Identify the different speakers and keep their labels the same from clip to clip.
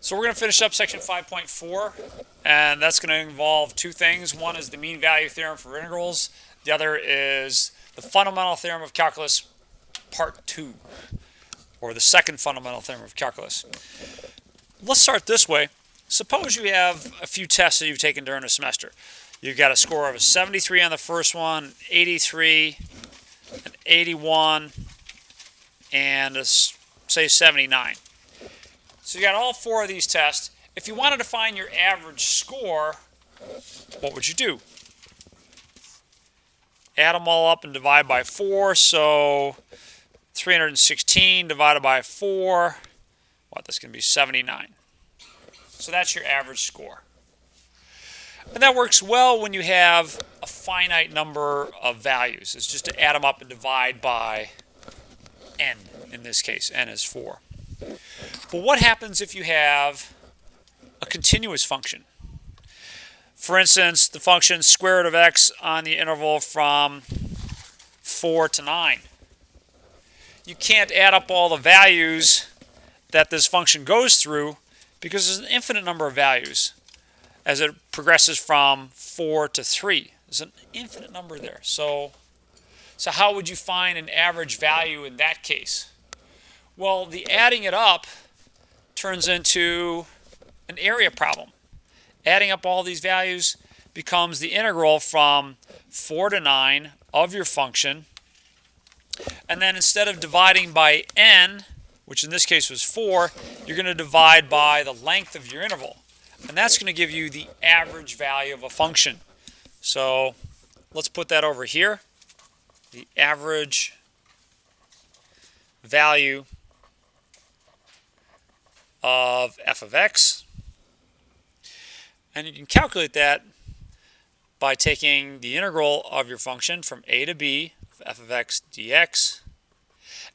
Speaker 1: So we're going to finish up section 5.4, and that's going to involve two things. One is the mean value theorem for integrals. The other is the fundamental theorem of calculus part 2, or the second fundamental theorem of calculus. Let's start this way. Suppose you have a few tests that you've taken during a semester. You've got a score of a 73 on the first one, 83, an 81, and say 79. So you got all four of these tests. If you wanted to find your average score, what would you do? Add them all up and divide by 4. So 316 divided by 4, that's going to be 79. So that's your average score. And that works well when you have a finite number of values. It's just to add them up and divide by n. In this case, n is 4. But what happens if you have a continuous function? For instance, the function square root of x on the interval from 4 to 9. You can't add up all the values that this function goes through because there's an infinite number of values as it progresses from 4 to 3. There's an infinite number there. So how would you find an average value in that case? Well, the adding it up turns into an area problem. Adding up all these values becomes the integral from 4 to 9 of your function. And then instead of dividing by n, which in this case was 4, you're going to divide by the length of your interval. And that's going to give you the average value of a function. So let's put that over here. The average value of f of x. And you can calculate that by taking the integral of your function from a to b of f of x dx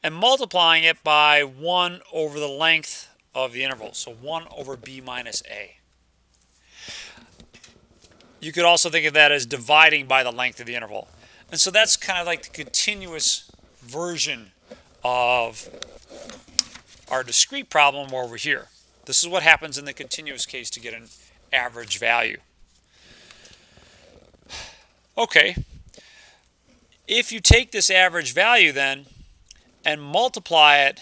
Speaker 1: and multiplying it by 1 over the length of the interval. So 1 over b minus a. You could also think of that as dividing by the length of the interval. And so that's kind of like the continuous version of our discrete problem over here. This is what happens in the continuous case to get an average value. Okay, if you take this average value then and multiply it,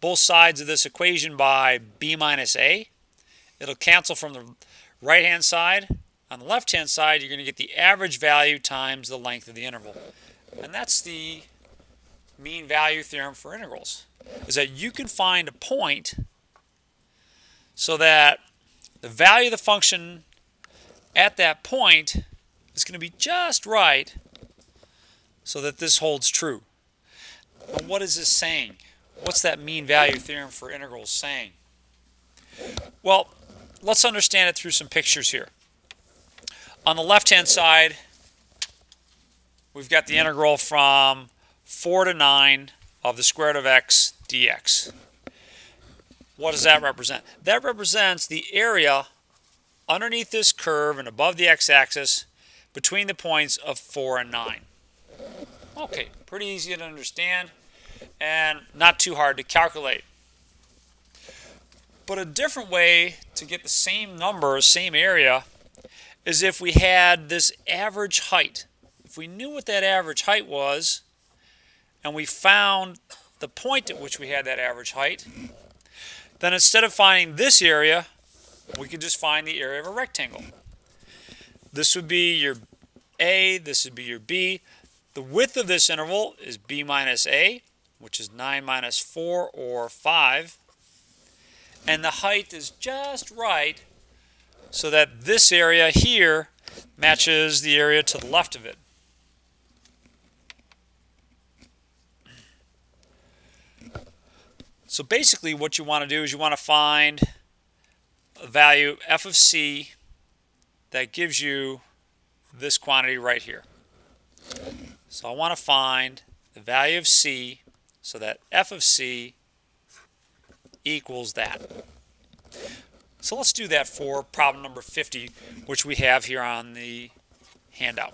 Speaker 1: both sides of this equation, by b minus a, it'll cancel from the right hand side. On the left hand side, you're going to get the average value times the length of the interval. And that's the mean value theorem for integrals, is that you can find a point so that the value of the function at that point is going to be just right so that this holds true. But what is this saying? What's that mean value theorem for integrals saying? Well, let's understand it through some pictures here. On the left-hand side, we've got the integral from 4 to 9 of the square root of x dx. What does that represent? That represents the area underneath this curve and above the x-axis between the points of 4 and 9. Okay, pretty easy to understand and not too hard to calculate. But a different way to get the same number, same area, is if we had this average height. If we knew what that average height was, and we found the point at which we had that average height, then instead of finding this area, we could just find the area of a rectangle. This would be your A, this would be your B. The width of this interval is b minus a, which is 9 minus 4, or 5. And the height is just right so that this area here matches the area to the left of it. So basically what you want to do is you want to find a value f of c that gives you this quantity right here. So I want to find the value of c so that f of c equals that. So let's do that for problem number 50, which we have here on the handout.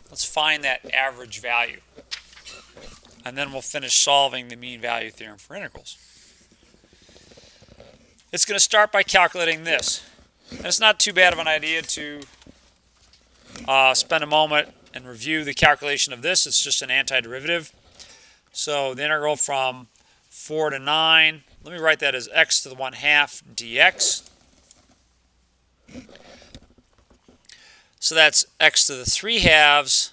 Speaker 1: Let's find that average value. And then we'll finish solving the mean value theorem for integrals. it's going to start by calculating this. And it's not too bad of an idea to spend a moment and review the calculation of this. It's just an antiderivative. So the integral from 4 to 9, let me write that as x to the 1/2 dx. So that's x to the 3/2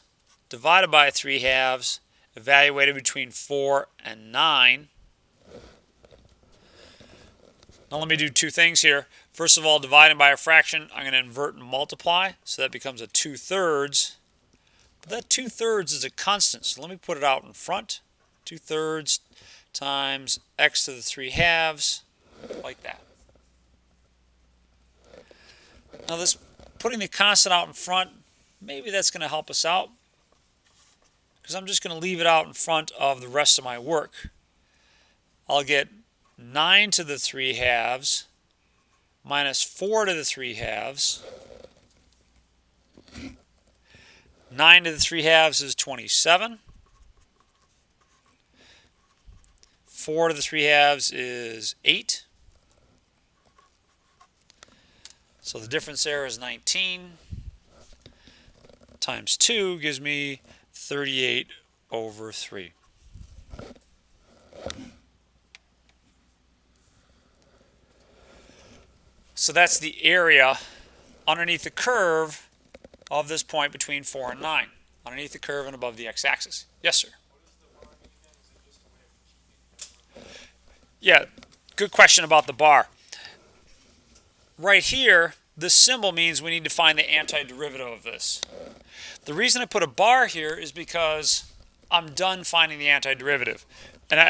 Speaker 1: divided by 3/2, evaluated between 4 and 9. Now let me do two things here. First of all, dividing by a fraction, I'm going to invert and multiply, so that becomes a 2/3. But that 2/3 is a constant, so let me put it out in front. 2/3 times x to the 3/2, like that. Now this putting the constant out in front, maybe that's going to help us out, because I'm just going to leave it out in front of the rest of my work. I'll get 9 to the 3/2 minus 4 to the 3/2. 9 to the 3/2 is 27. 4 to the 3/2 is 8. So the difference there is 19 times 2 gives me 38 over 3. So that's the area underneath the curve of this point between 4 and 9, underneath the curve and above the x-axis. Yes, sir? Yeah, good question about the bar. Right here, this symbol means we need to find the antiderivative of this. The reason I put a bar here is because I'm done finding the antiderivative. And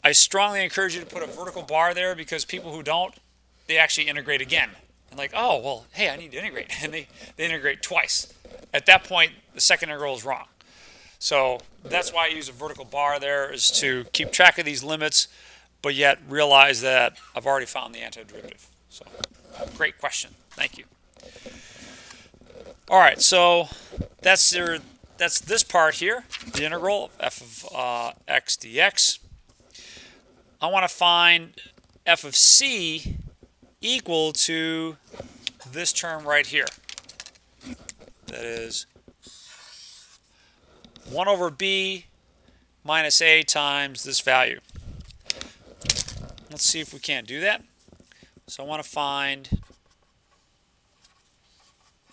Speaker 1: I strongly encourage you to put a vertical bar there, because people who don't, they actually integrate again. And like, oh, well, hey, I need to integrate. And they integrate twice. At that point, the second integral is wrong. So that's why I use a vertical bar there, is to keep track of these limits, but yet realize that I've already found the antiderivative. So, great question. Thank you. All right, so that's this part here, the integral of f of x dx. I want to find f of c equal to this term right here. That is 1 over b minus a times this value. Let's see if we can't do that. So I want to find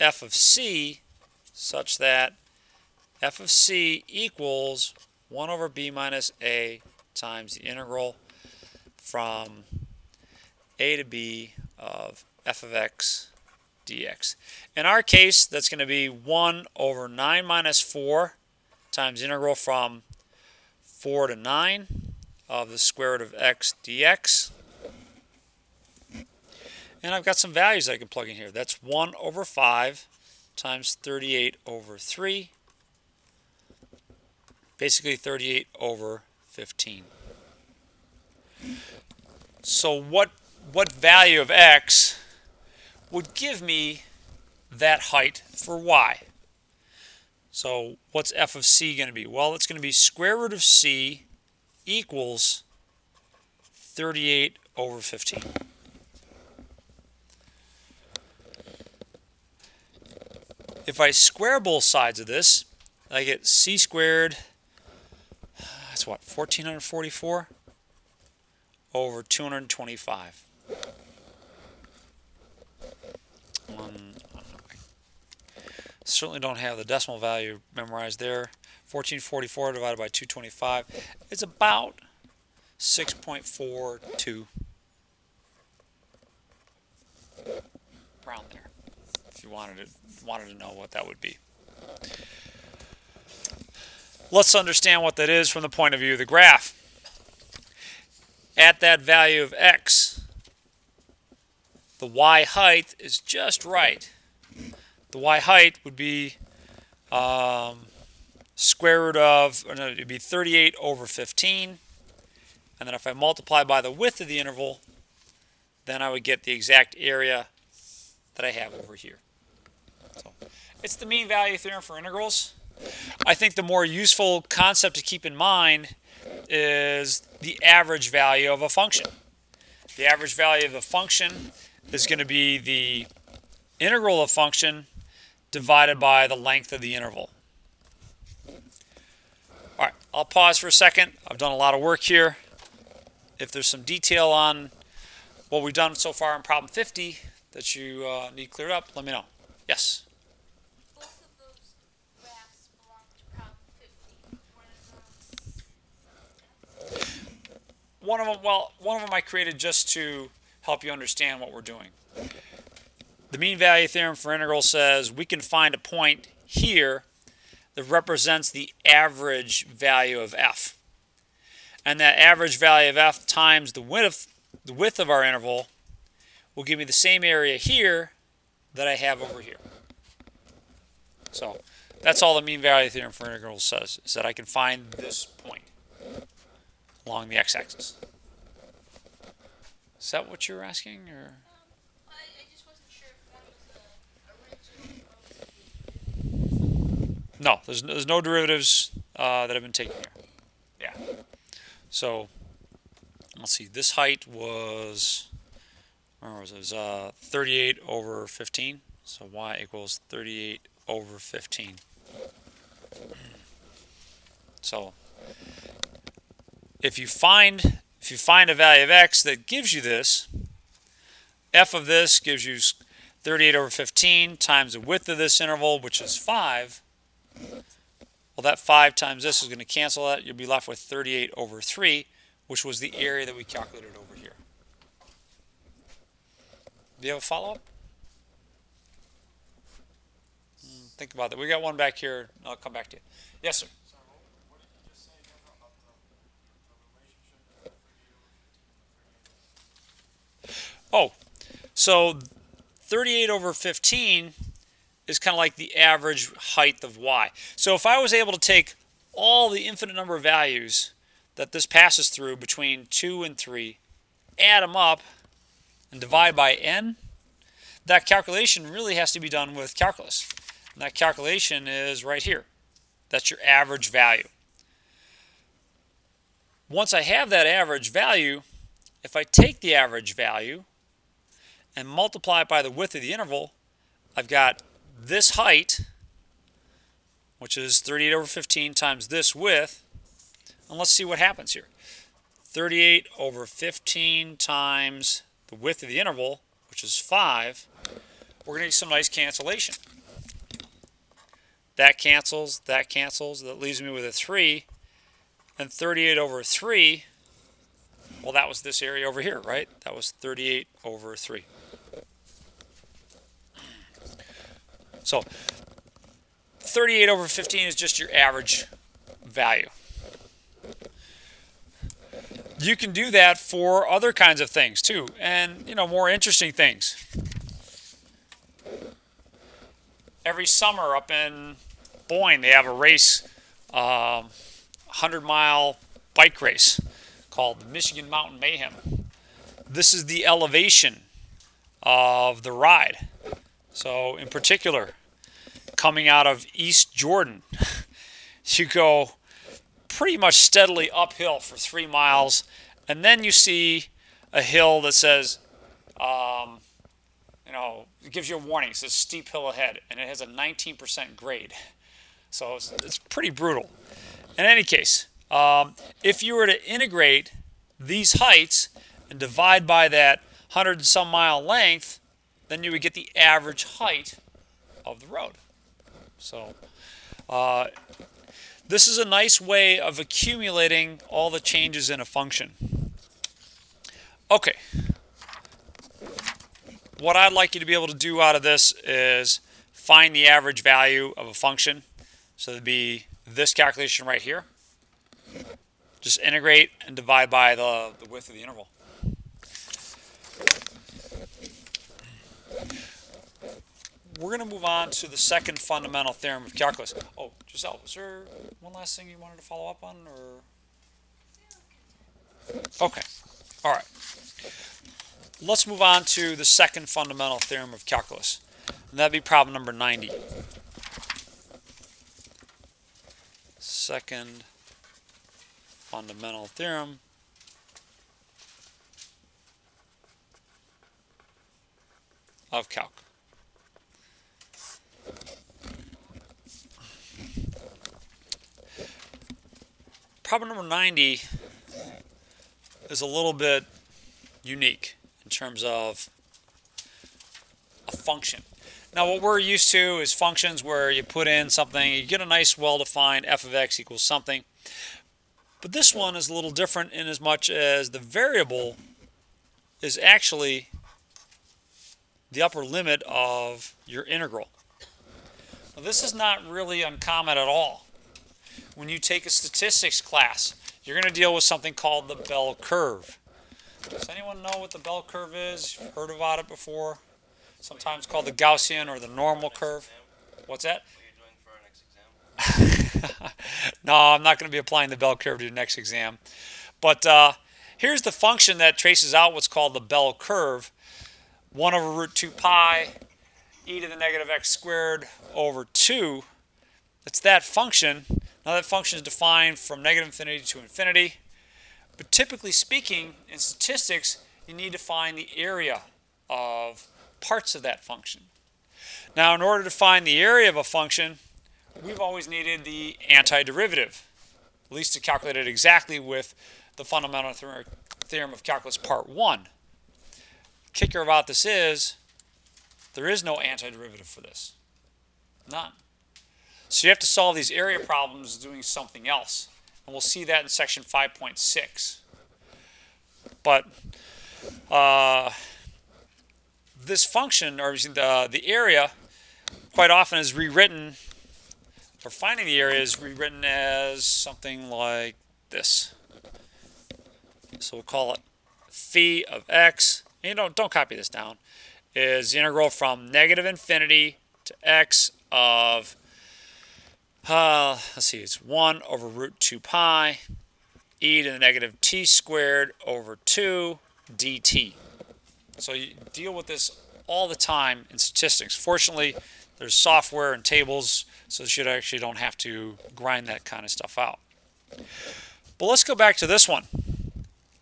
Speaker 1: f of c such that f of c equals 1 over b minus a times the integral from a to b of f of x dx. In our case, that's going to be 1 over 9 minus 4 times the integral from 4 to 9 of the square root of x dx. And I've got some values I can plug in here. That's 1 over 5 times 38 over 3. Basically 38 over 15. So what value of x would give me that height for y? So what's f of c going to be? Well, it's going to be square root of c equals 38 over 15. If I square both sides of this, I get c squared, that's what, 1444 over 225. Certainly don't have the decimal value memorized there. 1444 divided by 225 is about 6.42. Around there, if you wanted to know what that would be. Let's understand what that is from the point of view of the graph. At that value of x, the y height is just right. The y height would be square root of, or no, it would be 38 over 15. And then if I multiply by the width of the interval, then I would get the exact area that I have over here. So it's the mean value theorem for integrals. I think the more useful concept to keep in mind is the average value of a function. The average value of the function is going to be the integral of function divided by the length of the interval. All right, I'll pause for a second. I've done a lot of work here. If there's some detail on what we've done so far in problem 50 that you need cleared up, let me know. Yes?
Speaker 2: Both of those graphs belong to problem 50.
Speaker 1: One of them, well, one of them I created just to help you understand what we're doing. The mean value theorem for integrals says we can find a point here that represents the average value of f. And that average value of f times the width of our interval will give me the same area here that I have over here. So that's all the mean value theorem for integrals says, is that I can find this point along the x-axis. Is that what you're asking, or?
Speaker 2: I just wasn't sure if one was a original.
Speaker 1: No, there's no derivatives that have been taken here. Yeah. So let's see. This height was, where was it? It was 38 over 15. So y equals 38 over 15. So if you find a value of x that gives you this, f of this gives you 38 over 15 times the width of this interval, which is 5. Well, that 5 times this is going to cancel that. You'll be left with 38 over 3, which was the area that we calculated over here. Do you have a follow-up? Think about that. We got one back here. I'll come back to you. Yes, sir.
Speaker 3: Sorry, what did you just say again about the relationship of 38 over 15 and 38 over 15?
Speaker 1: Oh, so 38 over 15 is kind of like the average height of y. So if I was able to take all the infinite number of values that this passes through between 2 and 3, add them up, and divide by n, that calculation really has to be done with calculus. And that calculation is right here. That's your average value. Once I have that average value, if I take the average value and multiply it by the width of the interval, I've got this height, which is 38 over 15 times this width, and let's see what happens here. 38 over 15 times the width of the interval, which is 5, we're going to get some nice cancellation. That cancels, that leaves me with a 3, and 38 over 3, well, that was this area over here, right? That was 38 over 3. So 38 over 15 is just your average value. You can do that for other kinds of things too, and more interesting things. Every summer up in Boyne, they have a race, 100-mile bike race called the Michigan Mountain Mayhem. This is the elevation of the ride. So in particular, coming out of East Jordan, you go pretty much steadily uphill for 3 miles, and then you see a hill that says, it gives you a warning. It says steep hill ahead, and it has a 19% grade. So it's pretty brutal. In any case, if you were to integrate these heights and divide by that 100 and some mile length, then you would get the average height of the road. So this is a nice way of accumulating all the changes in a function. Okay. What I'd like you to be able to do out of this is find the average value of a function. So it'd be this calculation right here. Just integrate and divide by the width of the interval. We're going to move on to the second fundamental theorem of calculus. Oh, Giselle, was there one last thing you wanted to follow up on? Okay. All right. Let's move on to the second fundamental theorem of calculus. And that'd be problem number 90. Second fundamental theorem of calc. Problem number 90 is a little bit unique in terms of a function. Now what we're used to is functions where you put in something, you get a nice well-defined f of x equals something. But this one is a little different in as much as the variable is actually the upper limit of your integral. Now this is not really uncommon at all. When you take a statistics class, you're going to deal with something called the bell curve. Does anyone know what the bell curve is? You've heard about it before? Sometimes called the Gaussian or the normal curve. What's that?
Speaker 4: What are you doing for an next exam?
Speaker 1: No, I'm not going to be applying the bell curve to your next exam. But here's the function that traces out what's called the bell curve. 1 over root 2 pi e to the negative x squared over 2. It's that function. Now that function is defined from negative infinity to infinity. But typically speaking, in statistics, you need to find the area of parts of that function. Now in order to find the area of a function, we've always needed the antiderivative, at least to calculate it exactly with the fundamental theorem of calculus part 1. Kicker about this is there is no antiderivative for this. None. So you have to solve these area problems doing something else. And we'll see that in section 5.6. But this function, or the area, quite often is rewritten, or finding the area is rewritten as something like this. So we'll call it phi of x. And don't copy this down. Is the integral from negative infinity to x of let's see, it's 1 over root 2 pi e to the negative t squared over 2 dt. So you deal with this all the time in statistics. Fortunately, there's software and tables, so you actually don't have to grind that kind of stuff out. But let's go back to this one.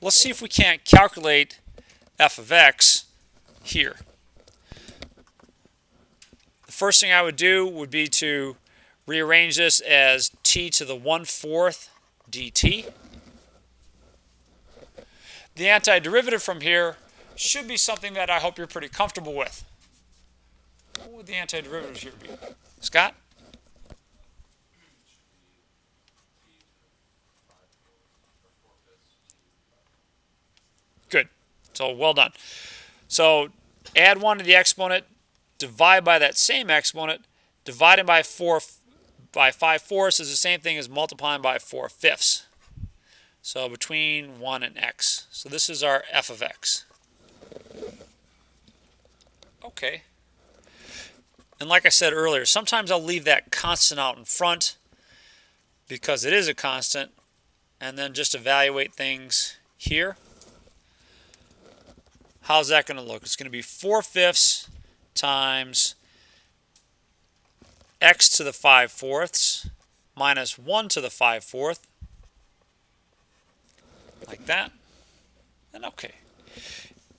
Speaker 1: Let's see if we can't calculate f of x here. The first thing I would do would be to rearrange this as t to the 1/4 dt. The antiderivative from here should be something that I hope you're pretty comfortable with. What would the antiderivative here be? Scott? Good. So well done. So add 1 to the exponent, divide by that same exponent, dividing by 5/4 is the same thing as multiplying by 4/5. So between 1 and x. So this is our f of x. Okay. And like I said earlier, sometimes I'll leave that constant out in front because it is a constant, and then just evaluate things here. How's that going to look? It's going to be 4/5 times x to the 5/4 minus 1 to the 5/4, like that. And okay.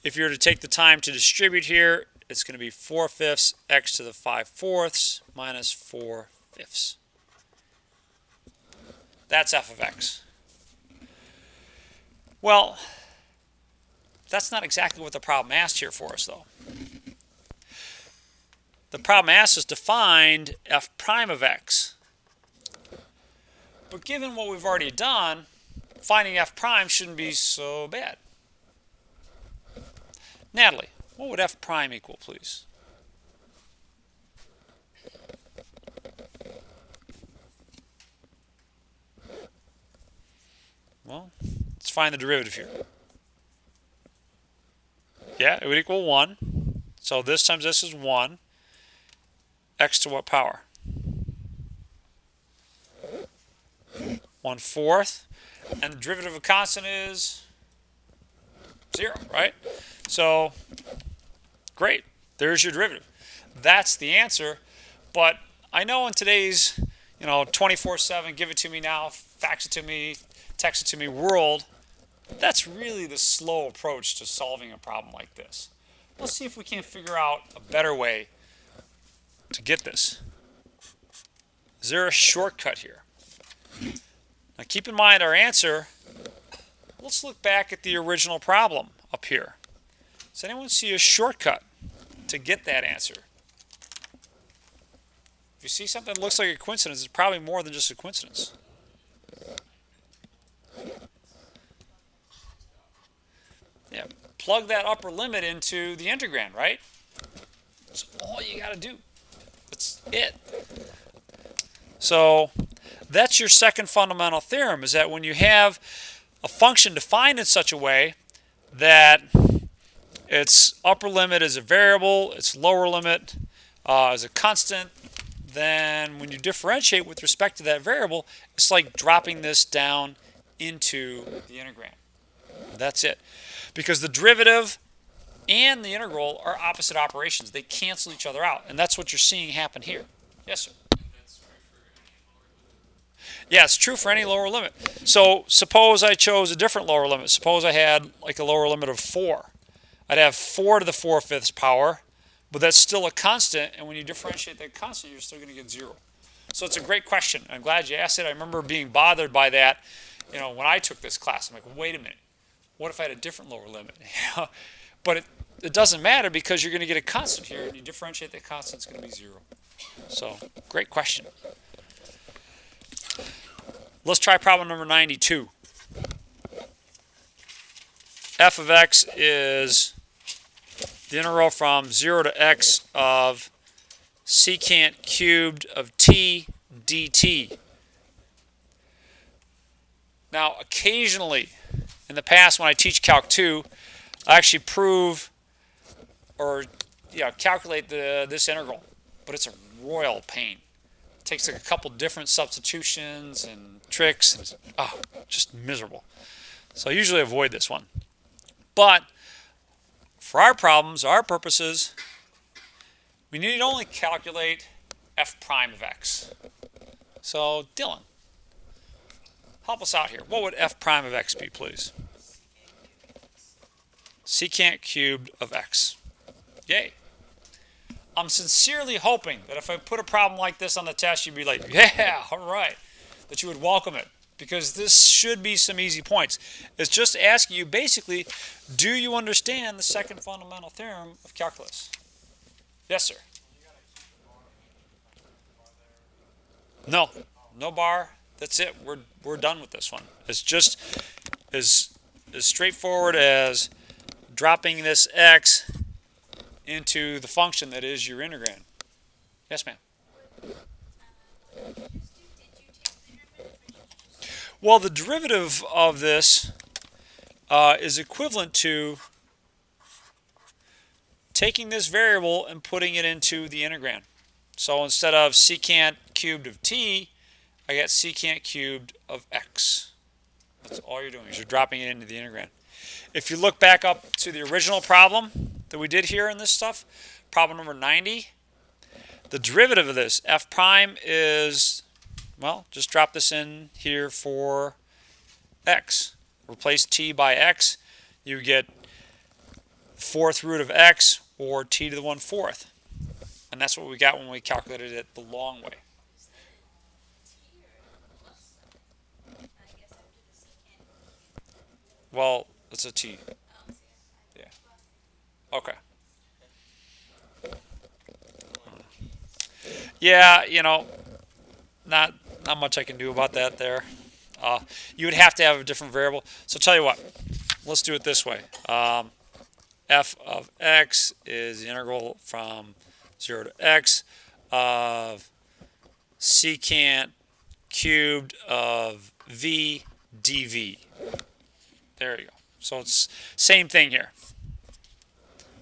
Speaker 1: If you were to take the time to distribute here, it's going to be 4/5 x to the 5/4 minus 4/5. That's f of x. Well, that's not exactly what the problem asked here for us, though. The problem asked us to find f prime of x. But given what we've already done, finding f prime shouldn't be so bad. Natalie, what would f prime equal, please? Well, let's find the derivative here. Yeah, it would equal 1. So this times this is 1. X to what power? 1/4. And the derivative of a constant is 0, right? So, great. There's your derivative. That's the answer. But I know in today's, 24/7, give it to me now, fax it to me, text it to me world, that's really the slow approach to solving a problem like this. let's see if we can figure out a better way to get this. Is there a shortcut here? Now keep in mind our answer. Let's look back at the original problem up here. Does anyone see a shortcut to get that answer? If you see something that looks like a coincidence, it's probably more than just a coincidence. Yeah, plug that upper limit into the integrand, right? That's all you got to do. That's it. So that's your second fundamental theorem, is that when you have a function defined in such a way that its upper limit is a variable, its lower limit is a constant, then when you differentiate with respect to that variable, it's like dropping this down into the integrand. That's it. Because the derivative and the integral are opposite operations. They cancel each other out. And that's what you're seeing happen here. Yes, sir? Yeah, it's true for any lower limit. So suppose I chose a different lower limit. Suppose I had like a lower limit of 4. I'd have 4 to the 4/5 power, but that's still a constant. And when you differentiate that constant, you're still going to get 0. So it's a great question. I'm glad you asked it. I remember being bothered by that, when I took this class. I'm like, wait a minute. What if I had a different lower limit? But it doesn't matter, because you're going to get a constant here, and you differentiate that constant, it's going to be 0. So, great question. Let's try problem number 92. F of x is the integral from 0 to x of secant cubed of t dt. Now, occasionally, in the past, when I teach Calc 2, I actually prove or calculate this integral, but it's a royal pain. It takes like a couple different substitutions and tricks, and it's just miserable. So I usually avoid this one. But for our problems, our purposes, we need to only calculate f prime of x. So Dylan, help us out here. What would f prime of x be, please? Secant cubed of x. Yay. I'm sincerely hoping that if I put a problem like this on the test, you'd be like, yeah, all right, that you would welcome it, because this should be some easy points. It's just asking you, basically, do you understand the second fundamental theorem of calculus? Yes, sir. No, no bar. That's it. We're done with this one. It's just as straightforward as dropping this x into the function that is your integrand. Yes, ma'am. Well, the derivative of this is equivalent to taking this variable and putting it into the integrand. So instead of secant cubed of t, I get secant cubed of x. That's all you're doing, is you're dropping it into the integrand. If you look back up to the original problem that we did here in this stuff, problem number 90, the derivative of this, f prime, is, well, just drop this in here for x. Replace t by x, you get 4th root of x, or t to the 1/4. And that's what we got when we calculated it the long way. Well, it's a t. Yeah. Okay. Yeah, not much I can do about that there. You would have to have a different variable. So tell you what, let's do it this way. F of x is the integral from 0 to x of secant cubed of v dv. There you go. So it's same thing here.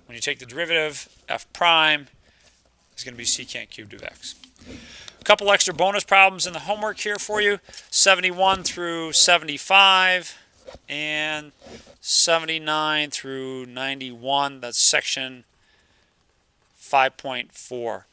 Speaker 1: When you take the derivative, f prime is going to be secant cubed of x. A couple extra bonus problems in the homework here for you. 71 through 75 and 79 through 91. That's section 5.4.